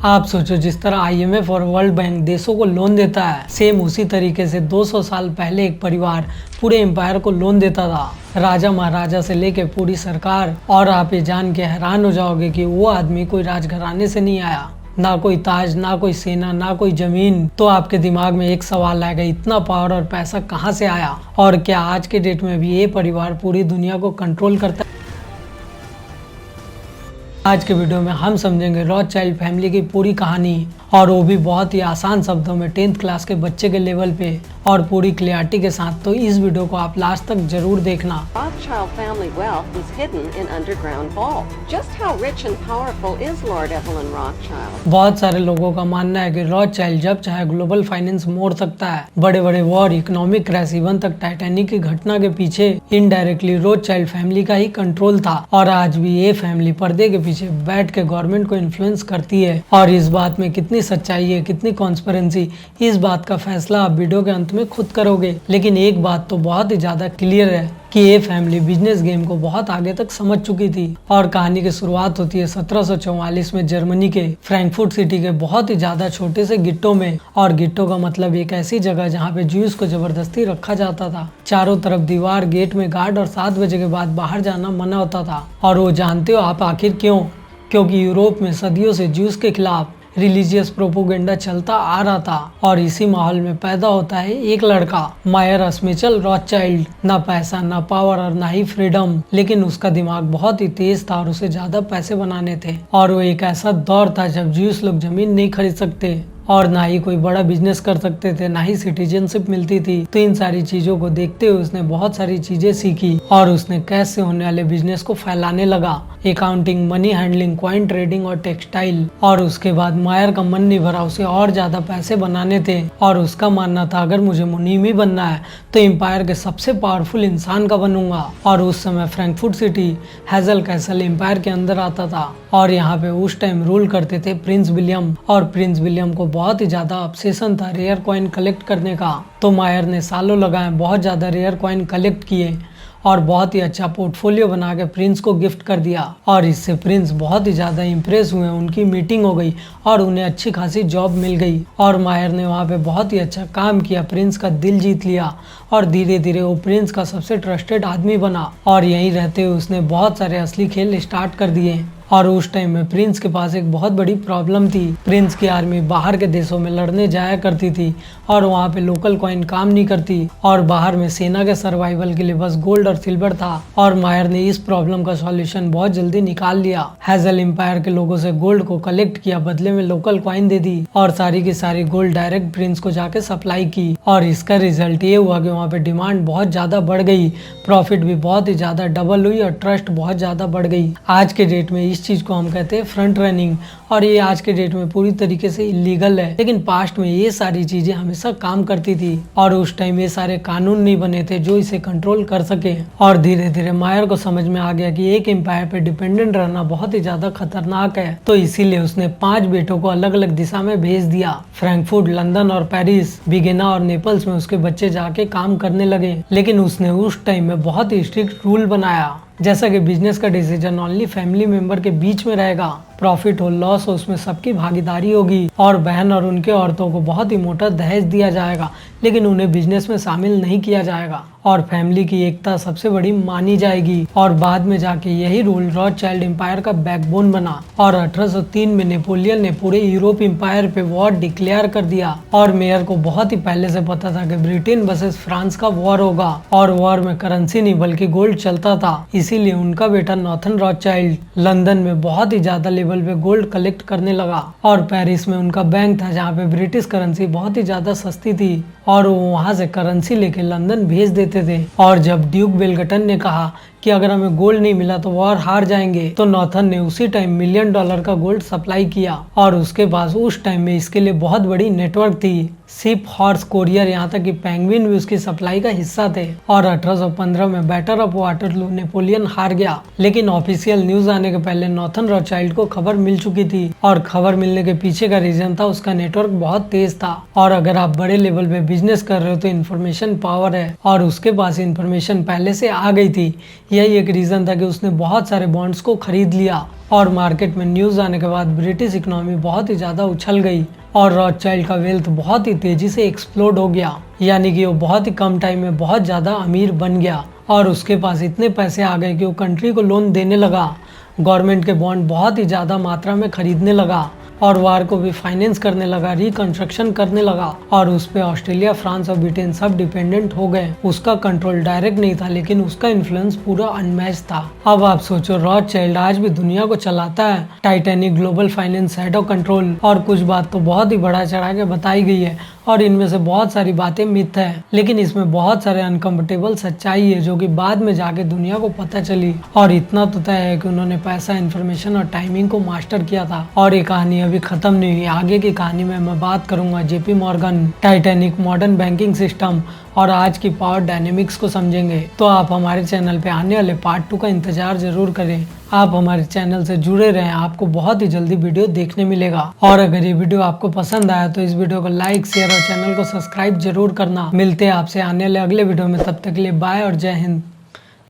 आप सोचो, जिस तरह IMF और वर्ल्ड बैंक देशों को लोन देता है, सेम उसी तरीके से 200 साल पहले एक परिवार पूरे एम्पायर को लोन देता था। राजा महाराजा से लेके पूरी सरकार। और आप ये जान के हैरान हो जाओगे कि वो आदमी कोई राजघराने से नहीं आया, ना कोई ताज, ना कोई सेना, ना कोई जमीन। तो आपके दिमाग में एक सवाल आएगा, इतना पावर और पैसा कहाँ से आया? और क्या आज के डेट में भी ये परिवार पूरी दुनिया को कंट्रोल करता है? आज के वीडियो में हम समझेंगे रॉथस्चाइल्ड फैमिली की पूरी कहानी, और वो भी बहुत ही आसान शब्दों में 10th क्लास के बच्चे के लेवल पे और पूरी क्लियरिटी के साथ। तो इस वीडियो को आप लास्ट तक जरूर देखना। Rothschild family wealth was hidden in underground vault. Just how rich and powerful is Lord Evelyn Rothschild? बहुत सारे लोगों का मानना है कि रॉथस्चाइल्ड जब चाहे ग्लोबल फाइनेंस मोड़ सकता है। बड़े बड़े वॉर, इकोनॉमिक क्रैश, इवन तक टाइटैनिक की घटना के पीछे इनडायरेक्टली रॉथस्चाइल्ड फैमिली का ही कंट्रोल था। और आज भी ये फैमिली पर्दे के पीछे बैठ के गवर्नमेंट को इन्फ्लुएंस करती है। और इस बात में कितनी सच्चाई है, कितनी कॉन्स्पिरेंसी, इस बात का फैसला आप वीडियो के अंत में खुद करोगे। लेकिन एक बात तो बहुत ही ज्यादा क्लियर है कि ये फैमिली बिजनेस गेम को बहुत आगे तक समझ चुकी थी। और कहानी की शुरुआत होती है 1744 में जर्मनी के फ्रैंकफर्ट सिटी के बहुत ही ज्यादा छोटे से गिट्टो में। और गिट्टो का मतलब एक ऐसी जगह जहाँ पे ज्यूज को जबरदस्ती रखा जाता था। चारों तरफ दीवार, गेट में गार्ड, और 7 बजे के बाद बाहर जाना मना होता था। और वो जानते हो आप आखिर क्यों? क्योंकि यूरोप में सदियों से ज्यूज के खिलाफ रिलीजियस प्रोपोगेंडा चलता आ रहा था। और इसी माहौल में पैदा होता है एक लड़का, मायर अस्मिचल रॉथस्चाइल्ड। ना पैसा, ना पावर और ना ही फ्रीडम, लेकिन उसका दिमाग बहुत ही तेज था और उसे ज्यादा पैसे बनाने थे। और वो एक ऐसा दौर था जब ज्यूस लोग जमीन नहीं खरीद सकते और ना ही कोई बड़ा बिजनेस कर सकते थे, ना ही सिटीजनशिप मिलती थी। तो इन सारी चीजों को देखते हुए उसने बहुत सारी चीजें सीखी और उसने कैश से होने वाले बिजनेस को फैलाने लगा। Accounting, money handling, coin trading और टेक्सटाइल। और उसके बाद मायर का मन नहीं भरा, उसे और ज्यादा पैसे बनाने थे। और उसका मानना था अगर मुझे मुनीम बनना है तो एम्पायर के सबसे पावरफुल इंसान का बनूंगा। और उस समय Frankfurt city Hesse Kassel empire के अंदर आता था। और यहाँ पे उस टाइम रूल करते थे प्रिंस विलियम। और प्रिंस विलियम को बहुत ही ज्यादा ऑब्सेशन था रेयर कॉइन कलेक्ट करने का। तो मायर ने सालों लगाए बहुत ज्यादा रेयर कॉइन कलेक्ट किए और बहुत ही अच्छा पोर्टफोलियो बना के प्रिंस को गिफ्ट कर दिया। और इससे प्रिंस बहुत ही ज्यादा इम्प्रेस हुए, उनकी मीटिंग हो गई और उन्हें अच्छी खासी जॉब मिल गई। और मायर ने वहाँ पे बहुत ही अच्छा काम किया, प्रिंस का दिल जीत लिया और धीरे धीरे वो प्रिंस का सबसे ट्रस्टेड आदमी बना। और यहीं रहते हुए उसने बहुत सारे असली खेल स्टार्ट कर दिए। और उस टाइम में प्रिंस के पास एक बहुत बड़ी प्रॉब्लम थी। प्रिंस की आर्मी बाहर के देशों में लड़ने जाया करती थी और वहाँ पे लोकल कॉइन काम नहीं करती। और बाहर में सेना के सर्वाइवल के लिए बस गोल्ड और सिल्वर था। और मायर ने इस प्रॉब्लम का सॉल्यूशन बहुत जल्दी निकाल लिया। हेजल एम्पायर के लोगों से गोल्ड को कलेक्ट किया, बदले में लोकल कॉइन दे दी और सारी की सारी गोल्ड डायरेक्ट प्रिंस को जाके सप्लाई की। और इसका रिजल्ट ये हुआ कि वहाँ पे डिमांड बहुत ज्यादा बढ़ गई, प्रॉफिट भी बहुत ही ज्यादा डबल हुई और ट्रस्ट बहुत ज्यादा बढ़ गई। आज के डेट में इस चीज को हम कहते हैं फ्रंट रनिंग, और ये आज के डेट में पूरी तरीके से इलीगल है। लेकिन पास्ट में ये सारी चीजें हमेशा काम करती थी और उस टाइम ये सारे कानून नहीं बने थे जो इसे कंट्रोल कर सके। और धीरे धीरे मायर को समझ में आ गया कि एक एम्पायर पे डिपेंडेंट रहना बहुत ही ज्यादा खतरनाक है। तो इसीलिए उसने 5 बेटों को अलग अलग दिशा में भेज दिया। फ्रैंकफर्ट, लंदन और पेरिस, वियना और नेपल्स में उसके बच्चे जाके काम करने लगे। लेकिन उसने उस टाइम में बहुत ही स्ट्रिक्ट रूल बनाया, जैसा कि बिजनेस का डिसीजन ओनली फैमिली मेंबर के बीच में रहेगा, प्रॉफिट हो लॉस हो उसमें सबकी भागीदारी होगी। और बहन और उनके औरतों को बहुत ही मोटा दहेज दिया जाएगा, लेकिन उन्हें बिजनेस में शामिल नहीं किया जाएगा। और फैमिली की एकता सबसे बड़ी मानी जाएगी। और बाद में जाके यही रूल रॉथस्चाइल्ड एम्पायर का बैकबोन बना। और 1803 में नेपोलियन ने पूरे यूरोप एम्पायर पे वॉर डिक्लेयर कर दिया। और मेयर को बहुत ही पहले से पता था कि ब्रिटेन वर्सेस फ्रांस का वॉर होगा और वॉर में करेंसी नहीं बल्कि गोल्ड चलता था। इसीलिए उनका बेटा नॉर्थन रॉथस्चाइल्ड लंदन में बहुत ही ज्यादा लेवल पे गोल्ड कलेक्ट करने लगा। और पेरिस में उनका बैंक था जहाँ पे ब्रिटिश करेंसी बहुत ही ज्यादा सस्ती थी और वो वहाँ से करेंसी लेके लंदन भेज देते थे। और जब ड्यूक वेलगटन ने कहा कि अगर हमें गोल्ड नहीं मिला तो वॉर हार जाएंगे, तो नॉर्थन ने उसी टाइम $1 मिलियन का गोल्ड सप्लाई किया। और उसके पास उस टाइम में इसके लिए बहुत बड़ी नेटवर्क थी, शिप, हॉर्स, कोरियर, यहाँ तक कि पेंगुइन भी उसकी सप्लाई का हिस्सा थे। और 1815 में बैटल ऑफ वाटरलू नेपोलियन हार गया। लेकिन ऑफिशियल न्यूज आने के पहले नॉर्थन रॉथस्चाइल्ड को खबर मिल चुकी थी और खबर मिलने के पीछे का रीजन था उसका नेटवर्क बहुत तेज था। और अगर आप बड़े लेवल पे बिजनेस कर रहे हो तो इन्फॉर्मेशन पावर है और उसके पास इन्फॉर्मेशन पहले से आ गई थी। यही एक रीजन था कि उसने बहुत सारे बॉन्ड्स को खरीद लिया और मार्केट में न्यूज आने के बाद ब्रिटिश इकोनॉमी बहुत ही ज्यादा उछल गई और रॉथस्चाइल्ड का वेल्थ बहुत ही तेजी से एक्सप्लोड हो गया, यानी कि वो बहुत ही कम टाइम में बहुत ज्यादा अमीर बन गया और उसके पास इतने पैसे आ गए कि वो कंट्री को लोन देने लगा, गवर्नमेंट के बॉन्ड बहुत ही ज्यादा मात्रा में खरीदने लगा और वार को भी फाइनेंस करने लगा, रिकंस्ट्रक्शन करने लगा और उस पे ऑस्ट्रेलिया, फ्रांस और ब्रिटेन सब डिपेंडेंट हो गए। उसका कंट्रोल डायरेक्ट नहीं था लेकिन उसका इन्फ्लुएंस पूरा अनमैच था। अब आप सोचो, रॉथस्चाइल्ड आज भी दुनिया को चलाता है, Titanic, global finance, head of control और कुछ बात तो बहुत ही बढ़ा चढ़ा के बताई गई है और इनमें से बहुत सारी बातें मिथ है, लेकिन इसमें बहुत सारे अनकंफर्टेबल सच्चाई है जो कि बाद में जाके दुनिया को पता चली। और इतना तो तय है कि उन्होंने पैसा, इंफॉर्मेशन और टाइमिंग को मास्टर किया था। और ये कहानी अभी खत्म नहीं हुई, आगे की कहानी में मैं बात करूंगा JP Morgan, Titanic, modern banking system और आज की पावर डायनेमिक्स को समझेंगे। तो आप हमारे चैनल पे आने वाले पार्ट 2 का इंतजार जरूर करें। आप हमारे चैनल से जुड़े रहें, आपको बहुत ही जल्दी वीडियो देखने मिलेगा। और अगर ये वीडियो आपको पसंद आया तो इस वीडियो को लाइक, शेयर और चैनल को सब्सक्राइब जरूर करना। मिलते हैं आपसे आने वाले अगले वीडियो में, तब तक के लिए बाय और जय हिंद।